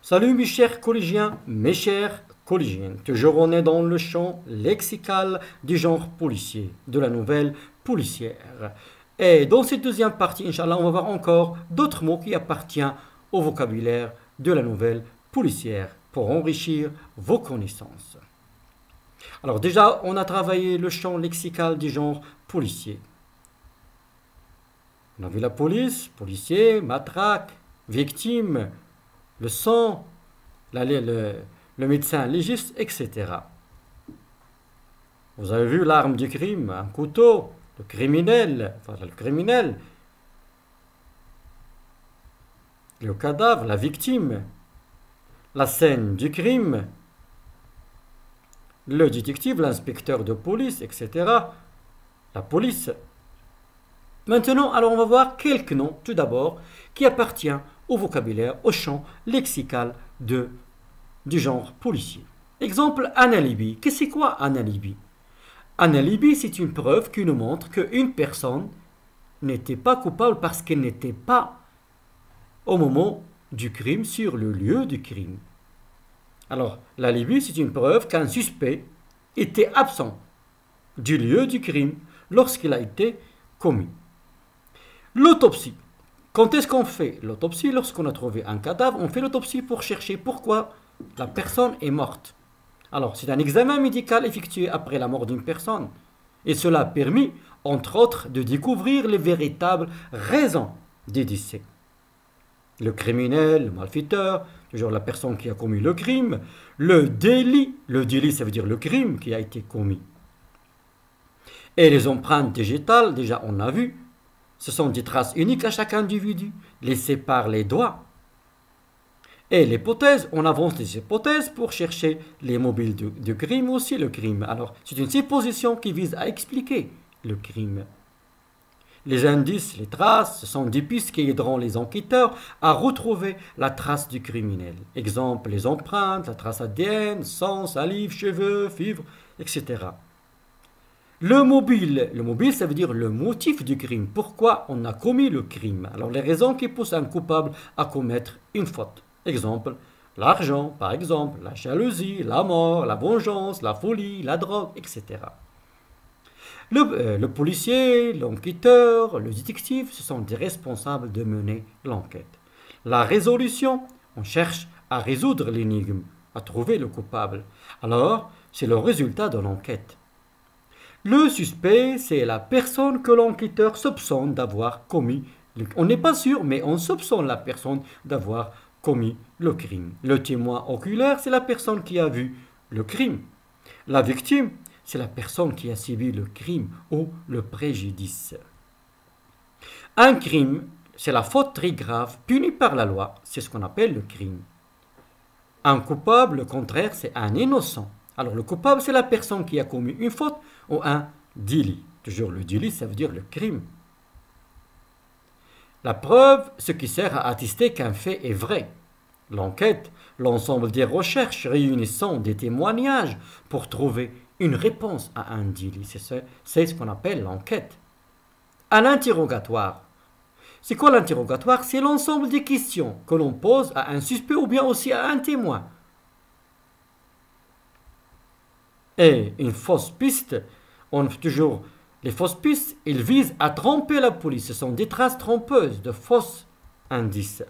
Salut mes chers collégiens, mes chères collégiennes. Toujours on est dans le champ lexical du genre policier, de la nouvelle policière. Et dans cette deuxième partie, Inch'Allah, on va voir encore d'autres mots qui appartiennent au vocabulaire de la nouvelle policière pour enrichir vos connaissances. Alors déjà, on a travaillé le champ lexical du genre policier. On a vu la police, policier, matraque, victime, le sang, le médecin légiste, etc. Vous avez vu l'arme du crime, un couteau, le criminel, le cadavre, la victime, la scène du crime, le détective, l'inspecteur de police, etc. La police. Maintenant, alors on va voir quelques noms, tout d'abord, qui appartiennent au vocabulaire, au champ lexical du genre policier. Exemple, un alibi. Qu'est-ce que c'est quoi un alibi? Un alibi, c'est une preuve qui nous montre qu'une personne n'était pas coupable parce qu'elle n'était pas au moment du crime sur le lieu du crime. Alors, l'alibi, c'est une preuve qu'un suspect était absent du lieu du crime lorsqu'il a été commis. L'autopsie. Quand est-ce qu'on fait l'autopsie? Lorsqu'on a trouvé un cadavre, on fait l'autopsie pour chercher pourquoi la personne est morte. Alors, c'est un examen médical effectué après la mort d'une personne. Et cela a permis, entre autres, de découvrir les véritables raisons des décès. Le criminel, le malfaiteur, toujours la personne qui a commis le crime, le délit, ça veut dire le crime qui a été commis. Et les empreintes végétales, déjà on a vu, ce sont des traces uniques à chaque individu, laissées par les doigts. Et l'hypothèse, on avance les hypothèses pour chercher les mobiles du crime, aussi le crime. Alors, c'est une supposition qui vise à expliquer le crime. Les indices, les traces, ce sont des pistes qui aideront les enquêteurs à retrouver la trace du criminel. Exemple, les empreintes, la trace ADN, sang, salive, cheveux, fibres, etc. Le mobile, ça veut dire le motif du crime. Pourquoi on a commis le crime? Alors, les raisons qui poussent un coupable à commettre une faute. Exemple, l'argent, par exemple, la jalousie, la mort, la vengeance, la folie, la drogue, etc. Le policier, l'enquêteur, le détective, ce sont des responsables de mener l'enquête. La résolution, on cherche à résoudre l'énigme, à trouver le coupable. Alors, c'est le résultat de l'enquête. Le suspect, c'est la personne que l'enquêteur soupçonne d'avoir commis le crime. On n'est pas sûr, mais on soupçonne la personne d'avoir commis le crime. Le témoin oculaire, c'est la personne qui a vu le crime. La victime, c'est la personne qui a subi le crime ou le préjudice. Un crime, c'est la faute très grave punie par la loi. C'est ce qu'on appelle le crime. Un coupable, le contraire, c'est un innocent. Alors le coupable, c'est la personne qui a commis une faute ou un délit. Toujours le délit, ça veut dire le crime. La preuve, ce qui sert à attester qu'un fait est vrai. L'enquête, l'ensemble des recherches réunissant des témoignages pour trouver une réponse à un délit. C'est ce qu'on appelle l'enquête. Un interrogatoire. C'est quoi l'interrogatoire? C'est l'ensemble des questions que l'on pose à un suspect ou bien aussi à un témoin. Et une fausse piste, les fausses pistes, ils visent à tromper la police. Ce sont des traces trompeuses de fausses indices.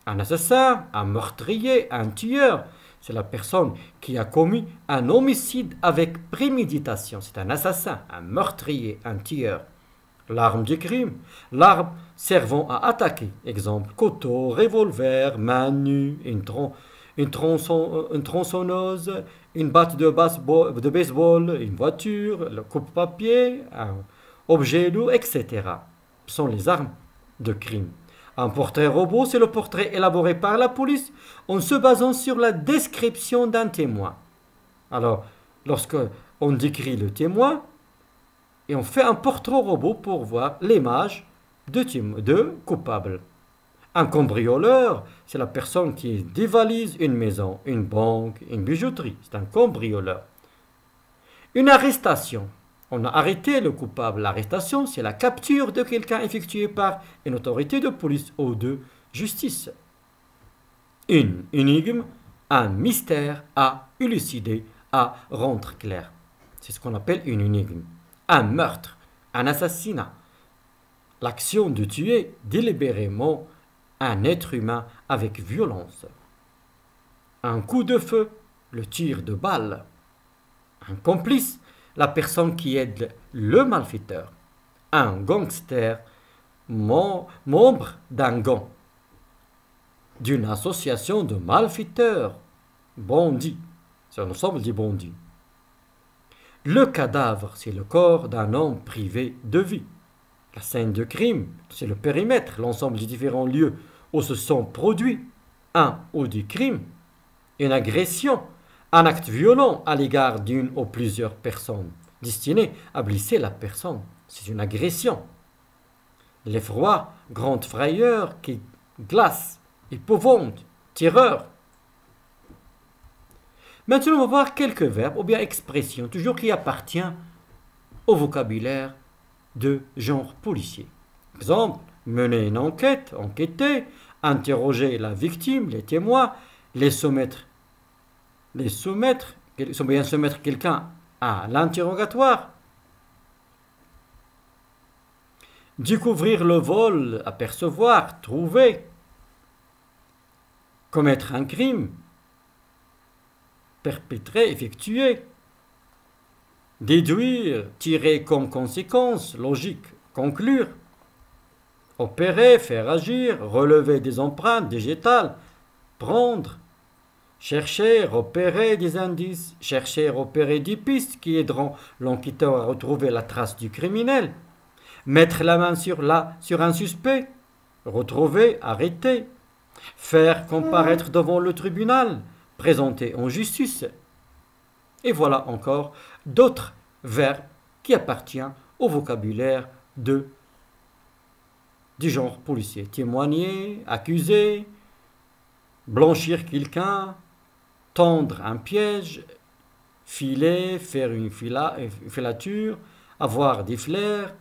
Un assassin, un meurtrier, un tueur, c'est la personne qui a commis un homicide avec préméditation. C'est un assassin, un meurtrier, un tueur. L'arme du crime, l'arme servant à attaquer. Exemple, couteau, revolver, main nue, une tronçonneuse, une batte de baseball, une voiture, le coupe-papier, un objet lourd, etc. Ce sont les armes de crime. Un portrait robot, c'est le portrait élaboré par la police en se basant sur la description d'un témoin. Alors, lorsque on décrit le témoin, et on fait un portrait robot pour voir l'image de coupable. Un cambrioleur, c'est la personne qui dévalise une maison, une banque, une bijouterie. C'est un cambrioleur. Une arrestation. On a arrêté le coupable. L'arrestation, c'est la capture de quelqu'un effectuée par une autorité de police ou de justice. Une énigme, un mystère à élucider, à rendre clair. C'est ce qu'on appelle une énigme. Un meurtre, un assassinat. L'action de tuer délibérément un être humain avec violence. Un coup de feu, le tir de balle. Un complice, la personne qui aide le malfaiteur. Un gangster, membre d'un gang. D'une association de malfaiteurs, bandits. C'est un ensemble des bandits. Le cadavre, c'est le corps d'un homme privé de vie. La scène de crime, c'est le périmètre, l'ensemble des différents lieux où se sont produits un ou des crimes. Une agression, un acte violent à l'égard d'une ou plusieurs personnes, destiné à blesser la personne. C'est une agression. L'effroi, grande frayeur qui glace, épouvante, terreur. Maintenant, on va voir quelques verbes ou bien expressions, toujours qui appartiennent au vocabulaire de genre policier. Exemple, mener une enquête, enquêter, interroger la victime, les témoins, soumettre quelqu'un à l'interrogatoire, découvrir le vol, apercevoir, trouver, commettre un crime, perpétrer, effectuer, déduire, tirer comme conséquence, logique, conclure, opérer, faire agir, relever des empreintes digitales, prendre, chercher, repérer des indices, chercher, repérer des pistes qui aideront l'enquêteur à retrouver la trace du criminel, mettre la main sur un suspect, retrouver, arrêter, faire comparaître devant le tribunal, présenter en justice. Et voilà encore d'autres verbes qui appartiennent au vocabulaire du genre policier. Témoigner, accuser, blanchir quelqu'un, tendre un piège, filer, faire une filature, avoir du flair,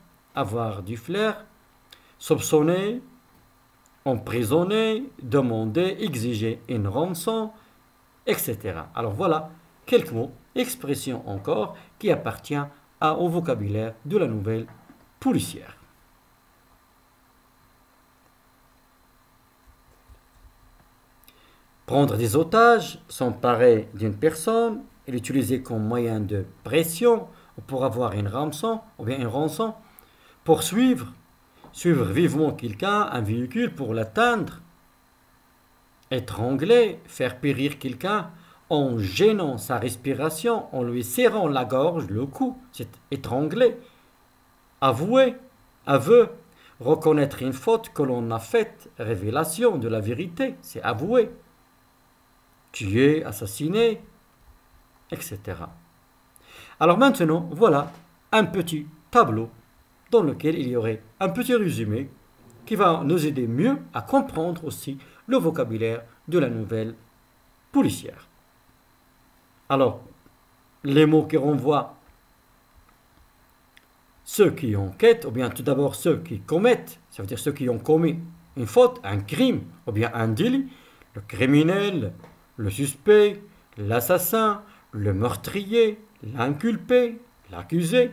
soupçonner, emprisonner, demander, exiger une rançon, etc. Alors voilà quelques mots, expressions encore, qui appartiennent au vocabulaire de la nouvelle policière. Prendre des otages, s'emparer d'une personne et l'utiliser comme moyen de pression pour avoir une rançon, ou bien une rançon, poursuivre, suivre vivement quelqu'un, un véhicule pour l'atteindre, étrangler, faire périr quelqu'un en gênant sa respiration, en lui serrant la gorge, le cou, c'est étrangler, avouer, aveu, reconnaître une faute que l'on a faite, révélation de la vérité, c'est avouer, tuer, assassiner, etc. Alors maintenant, voilà un petit tableau dans lequel il y aurait un petit résumé qui va nous aider mieux à comprendre aussi le vocabulaire de la nouvelle policière. Alors, les mots qui renvoient ceux qui enquêtent, ou bien tout d'abord ceux qui commettent, ça veut dire ceux qui ont commis une faute, un crime, ou bien un délit, le criminel, le suspect, l'assassin, le meurtrier, l'inculpé, l'accusé.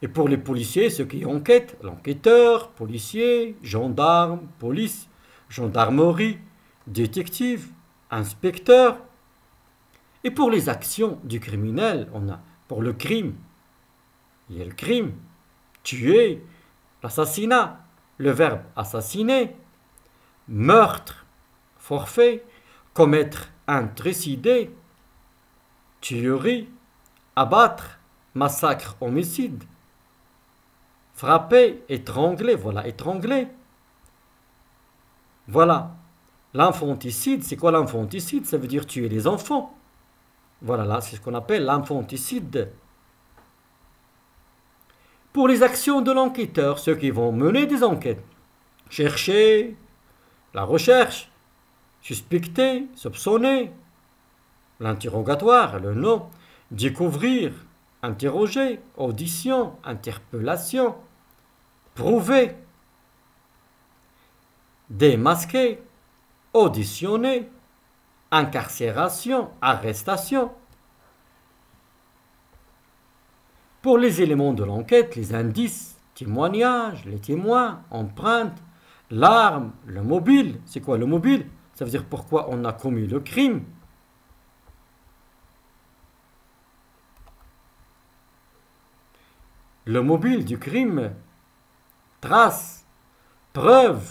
Et pour les policiers, ceux qui enquêtent, l'enquêteur, policier, gendarme, police, gendarmerie, détective, inspecteur. Et pour les actions du criminel, on a pour le crime, il y a le crime, tuer, l'assassinat, le verbe assassiner, meurtre, forfait, commettre un trucidé, tuerie, abattre, massacre, homicide, frapper, étrangler, voilà, étrangler. Voilà, l'infanticide, c'est quoi l'infanticide? Ça veut dire tuer les enfants. Voilà, là, c'est ce qu'on appelle l'infanticide. Pour les actions de l'enquêteur, ceux qui vont mener des enquêtes, chercher, la recherche, suspecter, soupçonner, l'interrogatoire, le nom, découvrir, interroger, audition, interpellation, prouver, démasquer, auditionné, incarcération, arrestation. Pour les éléments de l'enquête, les indices, témoignages, les témoins, empreintes, l'arme, le mobile. C'est quoi le mobile? Ça veut dire pourquoi on a commis le crime. Le mobile du crime, trace, preuve,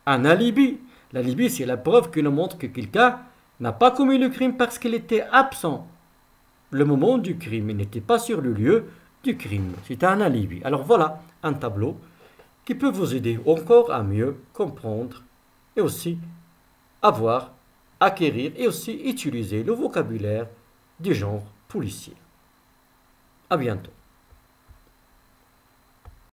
un alibi. L'alibi, c'est la preuve qui nous montre que quelqu'un n'a pas commis le crime parce qu'il était absent. Le moment du crime, il n'était pas sur le lieu du crime. C'est un alibi. Alors voilà un tableau qui peut vous aider encore à mieux comprendre et aussi acquérir et aussi utiliser le vocabulaire du genre policier. À bientôt.